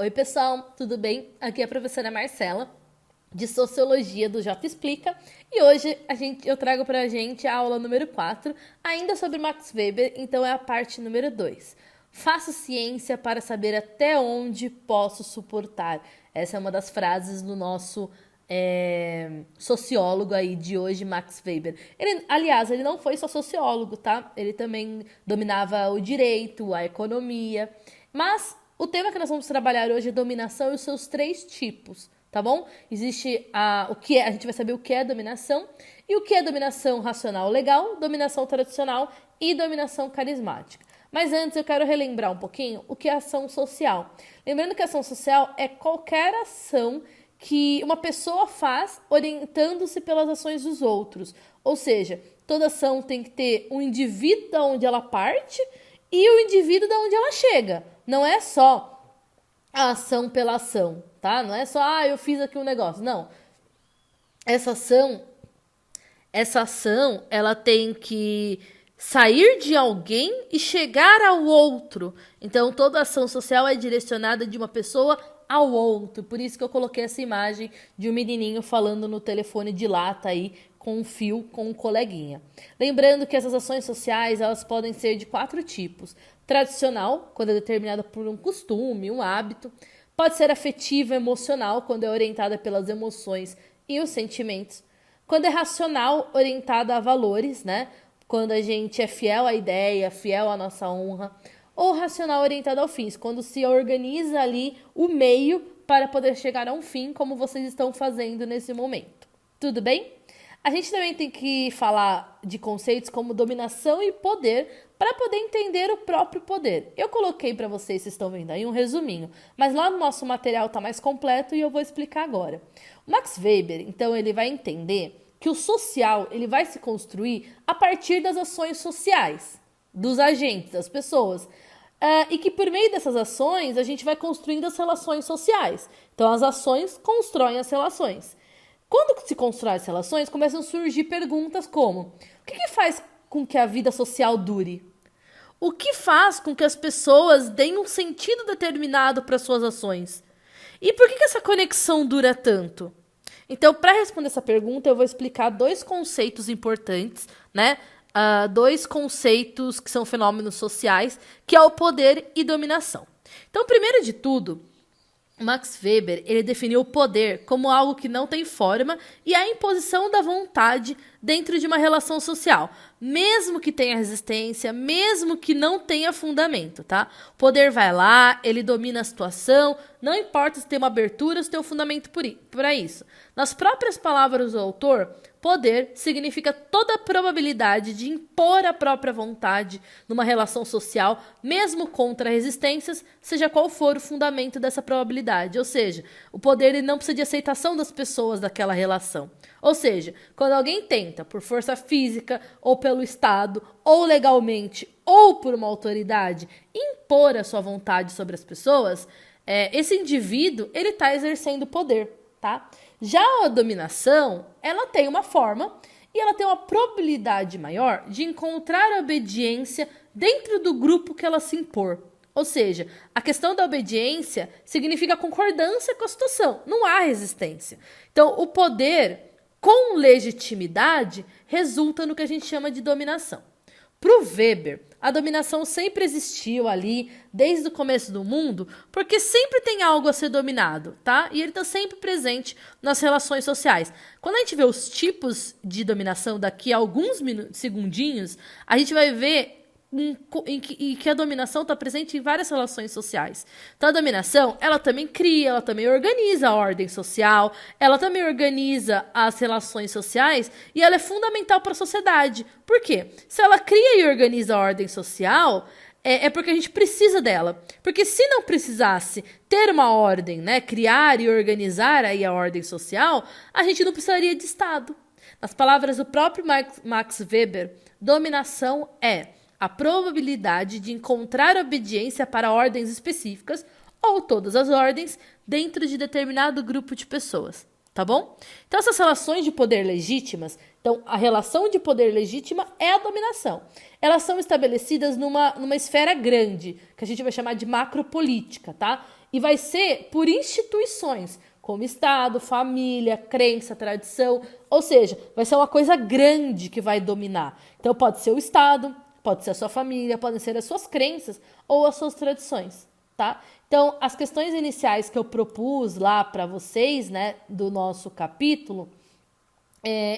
Oi, pessoal, tudo bem? Aqui é a professora Marcela, de Sociologia do J Explica, e hoje eu trago pra gente a aula número 4, ainda sobre Max Weber, então é a parte número 2. Faço ciência para saber até onde posso suportar. Essa é uma das frases do nosso sociólogo aí de hoje, Max Weber. Aliás, ele não foi só sociólogo, tá? Ele também dominava o direito, a economia, mas o tema que nós vamos trabalhar hoje é dominação e os seus 3 tipos, tá bom? Existe a gente vai saber o que é dominação e o que é dominação racional legal, dominação tradicional e dominação carismática. Mas antes eu quero relembrar um pouquinho o que é ação social. Lembrando que ação social é qualquer ação que uma pessoa faz orientando-se pelas ações dos outros. Ou seja, toda ação tem que ter um indivíduo da onde ela parte e o indivíduo da onde ela chega. Não é só a ação pela ação, tá? Não é só, eu fiz aqui um negócio. Não. Essa ação, ela tem que sair de alguém e chegar ao outro. Então, toda ação social é direcionada de uma pessoa ao outro. Por isso que eu coloquei essa imagem de um menininho falando no telefone de lata aí, com um fio, com um coleguinha. Lembrando que essas ações sociais, elas podem ser de 4 tipos. Tradicional, quando é determinada por um costume, um hábito. Pode ser afetiva, emocional, quando é orientada pelas emoções e os sentimentos. Quando é racional, orientada a valores, né? Quando a gente é fiel à ideia, fiel à nossa honra. Ou racional, orientada ao fins, quando se organiza ali o meio para poder chegar a um fim, como vocês estão fazendo nesse momento. Tudo bem? A gente também tem que falar de conceitos como dominação e poder para poder entender o próprio poder. Eu coloquei para vocês estão vendo aí, um resuminho, mas lá no nosso material está mais completo e eu vou explicar agora. O Max Weber, então, ele vai entender que o social ele vai se construir a partir das ações sociais, dos agentes, das pessoas. E que por meio dessas ações a gente vai construindo as relações sociais. Então as ações constroem as relações. Quando se constrói as relações, começam a surgir perguntas como: o que faz com que a vida social dure? O que faz com que as pessoas deem um sentido determinado para suas ações? E por que essa conexão dura tanto? Então, para responder essa pergunta, eu vou explicar 2 conceitos importantes, né? 2 conceitos que são fenômenos sociais, que é o poder e dominação. Então, primeiro de tudo, Max Weber, ele definiu o poder como algo que não tem forma e a imposição da vontade dentro de uma relação social, mesmo que tenha resistência, mesmo que não tenha fundamento, tá? O poder vai lá, ele domina a situação, não importa se tem uma abertura ou se tem um fundamento para isso. Nas próprias palavras do autor, poder significa toda a probabilidade de impor a própria vontade numa relação social, mesmo contra resistências, seja qual for o fundamento dessa probabilidade. Ou seja, o poder ele não precisa de aceitação das pessoas daquela relação. Ou seja, quando alguém tenta, por força física, ou pelo Estado, ou legalmente, ou por uma autoridade, impor a sua vontade sobre as pessoas, esse indivíduo ele está exercendo poder, tá? Já a dominação, ela tem uma forma e ela tem uma probabilidade maior de encontrar obediência dentro do grupo que ela se impor. Ou seja, a questão da obediência significa concordância com a situação, não há resistência. Então, o poder com legitimidade resulta no que a gente chama de dominação. Para o Weber, a dominação sempre existiu ali, desde o começo do mundo, porque sempre tem algo a ser dominado, tá? E ele está sempre presente nas relações sociais. Quando a gente vê os tipos de dominação daqui a alguns segundinhos, a gente vai ver que a dominação está presente em várias relações sociais. Então, a dominação, ela também cria, ela também organiza a ordem social, ela também organiza as relações sociais e ela é fundamental para a sociedade. Por quê? Se ela cria e organiza a ordem social, é porque a gente precisa dela. Porque se não precisasse ter uma ordem, né, criar e organizar aí a ordem social, a gente não precisaria de Estado. Nas palavras do próprio Max Weber, dominação é a probabilidade de encontrar obediência para ordens específicas ou todas as ordens dentro de determinado grupo de pessoas, tá bom? Então, essas relações de poder legítimas, então, a relação de poder legítima é a dominação. Elas são estabelecidas numa esfera grande, que a gente vai chamar de macropolítica, tá? E vai ser por instituições, como Estado, família, crença, tradição. Ou seja, vai ser uma coisa grande que vai dominar. Então pode ser o Estado, pode ser a sua família, podem ser as suas crenças ou as suas tradições, tá? Então, as questões iniciais que eu propus lá para vocês, né, do nosso capítulo,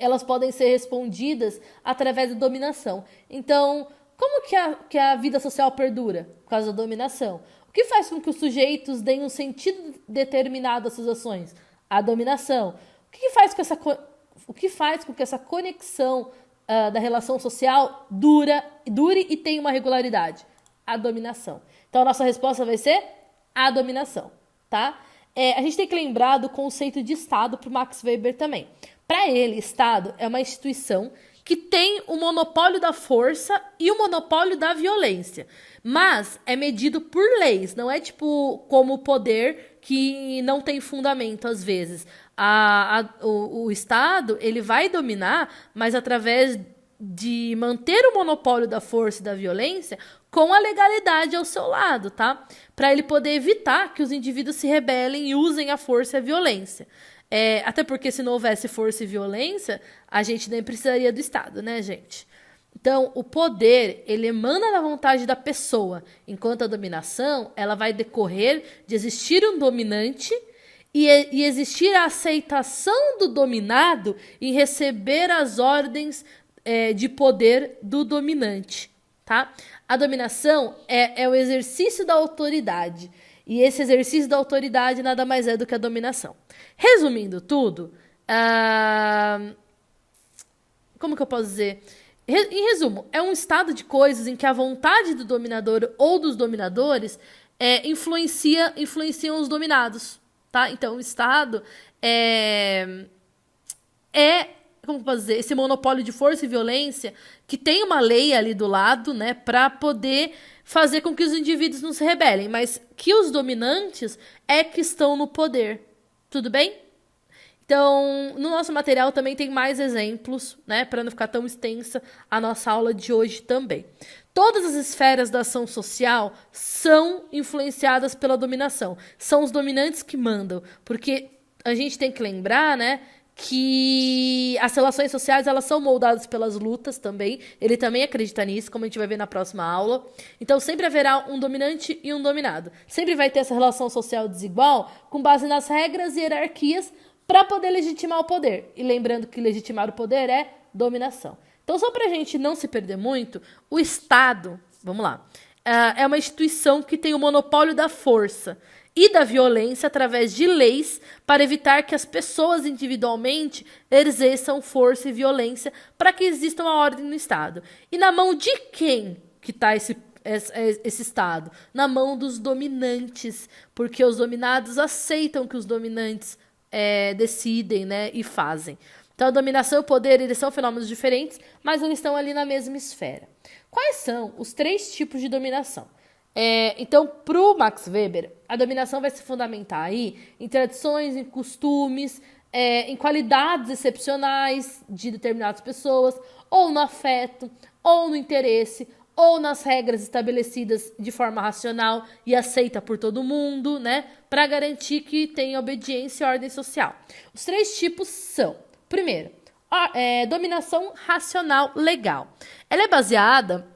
elas podem ser respondidas através da dominação. Então, como que a vida social perdura? Por causa da dominação. O que faz com que os sujeitos deem um sentido determinado às suas ações? A dominação. O que faz com que essa conexão da relação social dure e tenha uma regularidade? A dominação. Então, a nossa resposta vai ser a dominação, tá? A gente tem que lembrar do conceito de Estado para o Max Weber também. Para ele, Estado é uma instituição que tem o monopólio da força e o monopólio da violência. Mas é medido por leis, não é tipo como o poder que não tem fundamento às vezes. O Estado, ele vai dominar, mas através de manter o monopólio da força e da violência com a legalidade ao seu lado, tá? Para ele poder evitar que os indivíduos se rebelem e usem a força e a violência. Até porque se não houvesse força e violência, a gente nem precisaria do Estado, né, gente? Então, o poder, ele emana da vontade da pessoa, enquanto a dominação, ela vai decorrer de existir um dominante e existir a aceitação do dominado em receber as ordens de poder do dominante, tá? A dominação é o exercício da autoridade. E esse exercício da autoridade nada mais é do que a dominação. Resumindo tudo, como que eu posso dizer? Em resumo, é um estado de coisas em que a vontade do dominador ou dos dominadores influenciam os dominados, tá? Então, o estado como posso dizer, esse monopólio de força e violência que tem uma lei ali do lado, né, para poder fazer com que os indivíduos não se rebelem, mas que os dominantes que estão no poder. Tudo bem? Então, no nosso material também tem mais exemplos, né, para não ficar tão extensa a nossa aula de hoje também. Todas as esferas da ação social são influenciadas pela dominação. São os dominantes que mandam, porque a gente tem que lembrar, né, que as relações sociais elas são moldadas pelas lutas também. Ele também acredita nisso, como a gente vai ver na próxima aula. Então sempre haverá um dominante e um dominado. Sempre vai ter essa relação social desigual com base nas regras e hierarquias para poder legitimar o poder. E lembrando que legitimar o poder é dominação. Então só para a gente não se perder muito, o Estado, vamos lá, é uma instituição que tem o monopólio da força e da violência através de leis para evitar que as pessoas individualmente exerçam força e violência para que exista uma ordem no Estado. E na mão de quem que está esse Estado? Na mão dos dominantes, porque os dominados aceitam que os dominantes decidem, né, e fazem. Então a dominação e o poder eles são fenômenos diferentes, mas eles estão ali na mesma esfera. Quais são os 3 tipos de dominação? Então, para o Max Weber, a dominação vai se fundamentar aí em tradições, em costumes, em qualidades excepcionais de determinadas pessoas, ou no afeto, ou no interesse, ou nas regras estabelecidas de forma racional e aceita por todo mundo, né, para garantir que tenha obediência e ordem social. Os 3 tipos são, primeiro, dominação racional legal. Ela é baseada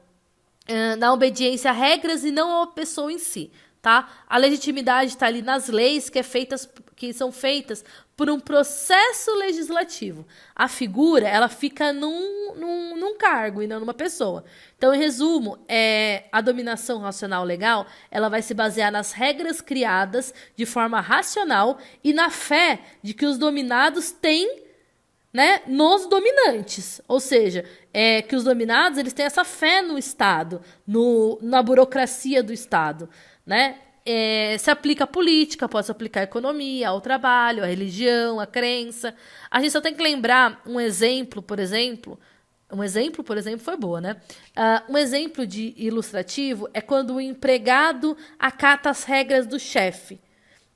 na obediência a regras e não à pessoa em si, tá? A legitimidade está ali nas leis que são feitas por um processo legislativo. A figura, ela fica num cargo e não numa pessoa. Então, em resumo, a dominação racional legal, ela vai se basear nas regras criadas de forma racional e na fé de que os dominados têm, né, nos dominantes, ou seja, que os dominados eles têm essa fé no Estado, na burocracia do Estado, né? Se aplica à política, pode se aplicar à economia, ao trabalho, à religião, à crença. A gente só tem que lembrar um exemplo, por exemplo, foi boa, né? Um exemplo de ilustrativo é quando o empregado acata as regras do chefe.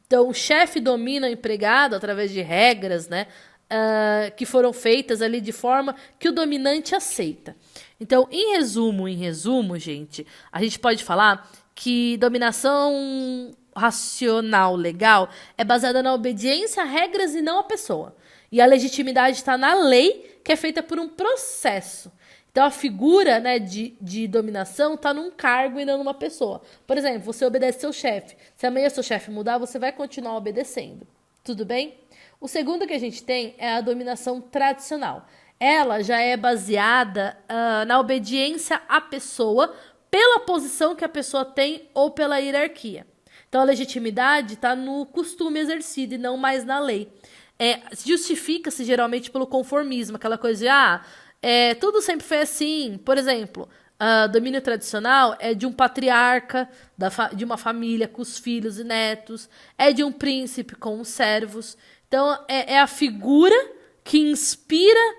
Então, o chefe domina o empregado através de regras, né? Que foram feitas ali de forma que o dominante aceita. Então, em resumo, gente, a gente pode falar que dominação racional legal é baseada na obediência a regras e não a pessoa. E a legitimidade está na lei, que é feita por um processo. Então, a figura, né, de dominação está num cargo e não numa pessoa. Por exemplo, você obedece seu chefe. Se amanhã seu chefe mudar, você vai continuar obedecendo. Tudo bem? O segundo que a gente tem é a dominação tradicional. Ela já é baseada na obediência à pessoa pela posição que a pessoa tem ou pela hierarquia. Então, a legitimidade está no costume exercido e não mais na lei. Justifica-se geralmente pelo conformismo, aquela coisa de, tudo sempre foi assim. Por exemplo, domínio tradicional é de um patriarca, de uma família com os filhos e netos, é de um príncipe com os servos. Então, é a figura que inspira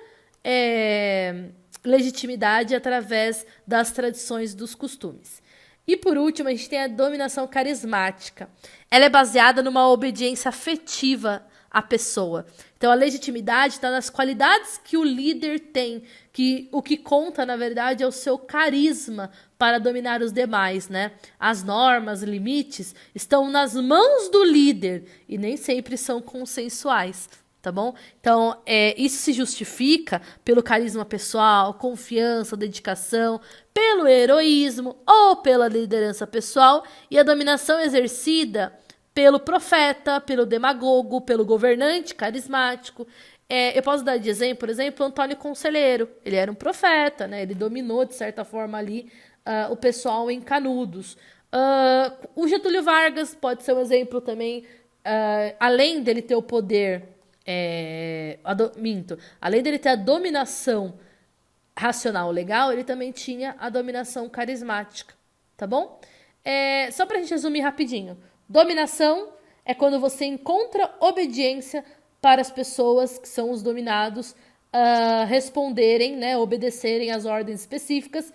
legitimidade através das tradições dos costumes. E por último, a gente tem a dominação carismática. Ela é baseada numa obediência afetiva à pessoa. Então, a legitimidade está nas qualidades que o líder tem, que o que conta, na verdade, é o seu carisma para dominar os demais, né? As normas, limites, estão nas mãos do líder e nem sempre são consensuais. Tá bom? Então, isso se justifica pelo carisma pessoal, confiança, dedicação, pelo heroísmo ou pela liderança pessoal e a dominação exercida pelo profeta, pelo demagogo, pelo governante carismático. Eu posso dar de exemplo, por exemplo, Antônio Conselheiro. Ele era um profeta, né? Ele dominou, de certa forma, ali o pessoal em Canudos. O Getúlio Vargas pode ser um exemplo também, além dele ter o poder... Além dele ter a dominação racional legal, ele também tinha a dominação carismática, tá bom? Só pra gente resumir rapidinho. Dominação é quando você encontra obediência para as pessoas que são os dominados responderem, né, obedecerem às ordens específicas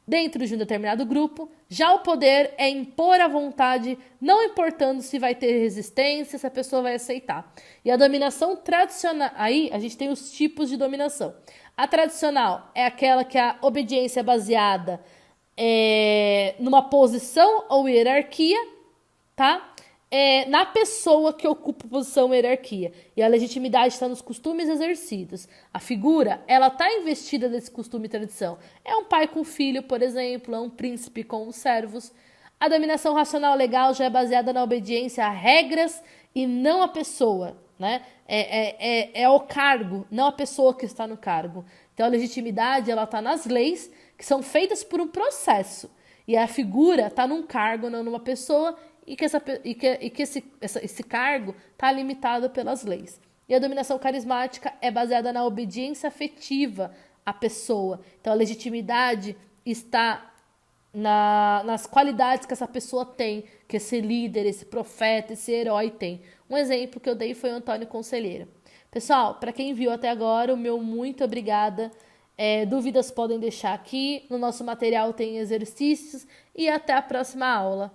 dentro de um determinado grupo. Já o poder é impor a vontade, não importando se vai ter resistência, se a pessoa vai aceitar. E a dominação tradicional, aí a gente tem os tipos de dominação. A tradicional é aquela que a obediência é baseada numa posição ou hierarquia, tá? Na pessoa que ocupa posição ou hierarquia. E a legitimidade está nos costumes exercidos. A figura, ela está investida desse costume e tradição. É um pai com filho, por exemplo, é um príncipe com os servos. A dominação racional legal já é baseada na obediência a regras e não a pessoa, né? É o cargo, não a pessoa que está no cargo. Então a legitimidade, ela está nas leis que são feitas por um processo. E a figura está num cargo, não numa pessoa, e que esse cargo está limitado pelas leis. E a dominação carismática é baseada na obediência afetiva à pessoa. Então, a legitimidade está nas qualidades que essa pessoa tem, que esse líder, esse profeta, esse herói tem. Um exemplo que eu dei foi o Antônio Conselheiro. Pessoal, para quem viu até agora, o meu muito obrigada. Dúvidas podem deixar aqui. No nosso material tem exercícios e até a próxima aula.